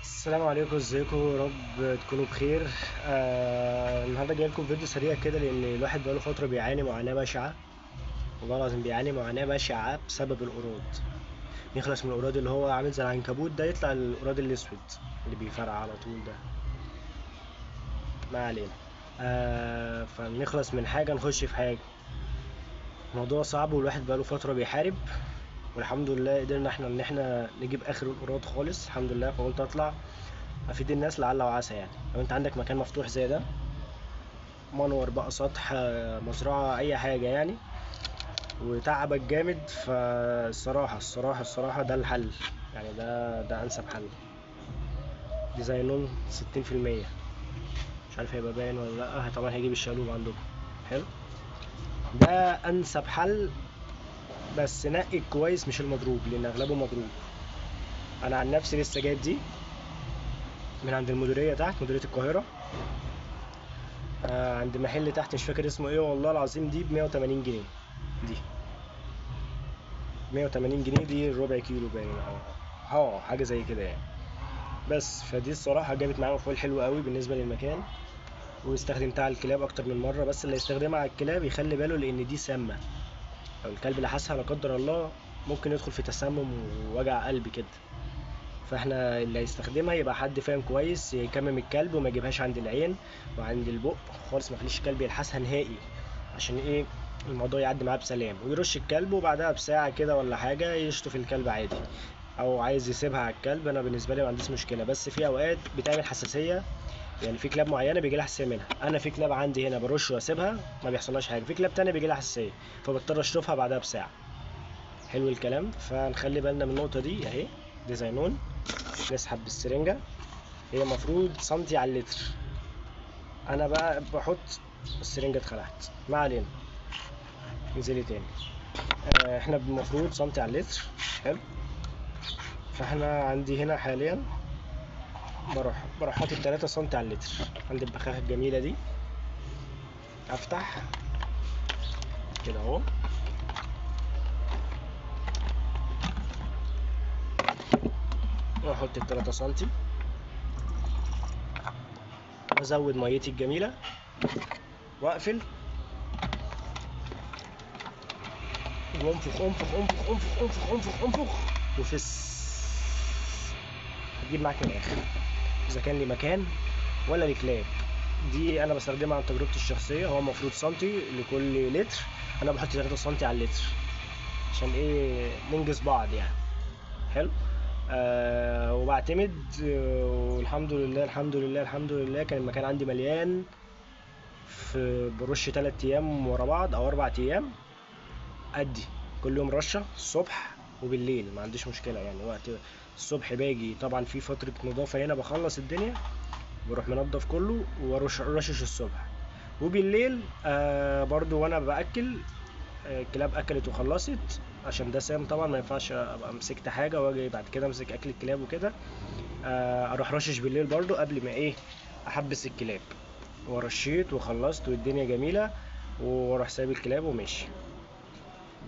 السلام عليكم، ازيكم؟ يا رب تكونوا بخير. النهارده جاي لكم فيديو سريع كده لان الواحد بقاله فتره بيعاني معاناه بشعه. والله العظيم بيعاني معاناه بشعه بسبب القراد. نخلص من القراد اللي هو عامل زي العنكبوت ده، يطلع القراد الاسود اللي بيفرقع على طول ده. ما علينا. فنخلص من حاجه نخش في حاجه. الموضوع صعب والواحد بقاله فتره بيحارب، والحمد لله قدرنا ان احنا نجيب اخر القراد خالص الحمد لله. فقلت اطلع افيد الناس لعل وعسى. يعني لو انت عندك مكان مفتوح زي ده، منور بقى، سطح، مزرعة، أي حاجة يعني، وتعبك جامد، فالصراحة ده الحل. يعني ده أنسب حل. ديزاينون 60%. مش عارف هيبقى باين ولا لأ، طبعا هيجيب الشقلوب عندكم. حلو. ده أنسب حل. بس نقي كويس مش المضروب لأن أغلبه مضروب. أنا عن نفسي لسه جايب دي من عند المديرية تحت، مديرية القاهرة. عند محل تحت مش فاكر اسمه ايه والله العظيم. دي ب180 جنيه. دي 180 جنيه، دي الربع كيلو باين، حاجة زي كده يعني. بس فدي الصراحة جابت معايا مفعول حلو قوي بالنسبة للمكان. واستخدمتها على الكلاب أكتر من مرة، بس اللي يستخدمها على الكلاب يخلي باله لأن دي سامة. لو الكلب لحسها لا قدر الله ممكن يدخل في تسمم ووجع قلب كده. فاحنا اللي هيستخدمها يبقى حد فاهم كويس يكمم الكلب وما يجيبهاش عند العين وعند البق خالص، ما يخليش الكلب يلحسها نهائي. عشان ايه؟ الموضوع يعدي معاه بسلام، ويرش الكلب وبعدها بساعة كده ولا حاجة يشطف الكلب عادي. او عايز يسيبها على الكلب، انا بالنسبة لي ما عنديش مشكلة، بس في اوقات بتعمل حساسية. يعني في كلاب معينة بيجي لها حساسية منها. انا في كلاب عندي هنا برش واسيبها ما بيحصلهاش حاجة، في كلاب تانية بيجي لها حساسية فبضطر اشطفها بعدها بساعة. حلو الكلام. فنخلي بالنا من النقطة دي اهي. ديزاينون. نسحب بالسرنجة. هي المفروض سنتي على اللتر. انا بقى بحط السرنجة اتخلعت، ما علينا. انزلي تاني. احنا المفروض سنتي على اللتر. حلو. فاحنا عندي هنا حاليا بروح حاطط 3 سنتي على اللتر. عندي البخاخة الجميلة دي. افتح كده اهو، واحط ال3 سنتي، وازود ميتي الجميلة، واقفل، وانفخ انفخ انفخ انفخ انفخ انفخ انفخ، وفس. هتجيب معاك من الاخر. اذا كان لي مكان ولا لكلاب. دي انا بستخدمها عن تجربتي الشخصيه. هو المفروض سنتي لكل لتر، انا بحط 3 سنتي على اللتر. عشان ايه؟ ننجز بعض يعني. حلو. وبعتمد. والحمد لله الحمد لله الحمد لله كان المكان عندي مليان. برش 3 ايام ورا بعض او 4 ايام. ادي كل يوم رشه الصبح وبالليل، ما عنديش مشكله يعني. وقت الصبح باجي طبعا في فتره نظافه هنا، بخلص الدنيا بروح منضف كله ورش رشش الصبح. وبالليل برضو وانا باكل. الكلاب اكلت وخلصت. عشان ده سام طبعا، ما ينفعش ابقى مسكت حاجه واجي بعد كده امسك اكل الكلاب وكده. اروح رشش بالليل برضو قبل ما ايه، احبس الكلاب. ورشيت وخلصت والدنيا جميله، واروح سايب الكلاب وماشي.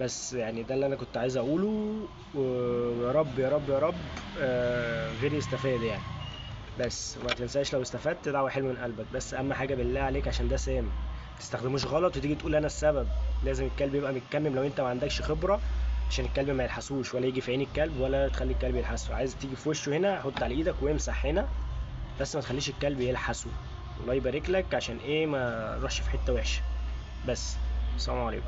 بس يعني ده اللي انا كنت عايز اقوله. ويا رب يا رب يا رب غيري يستفاد يعني. بس وما تنساش لو استفدت دعوة حلو من قلبك. بس اهم حاجة بالله عليك عشان ده سام، تستخدموش غلط وتيجي تقول انا السبب. لازم الكلب يبقى متكمم لو انت ما عندكش خبرة، عشان الكلب ما يلحسوش ولا يجي في عين الكلب ولا تخلي الكلب يلحسه. عايز تيجي في وشه هنا حط على ايدك وامسح هنا، بس ما تخليش الكلب يلحسه. الله يبارك لك. عشان ايه؟ ما نروحش في حتة وحشة. بس السلام عليكم.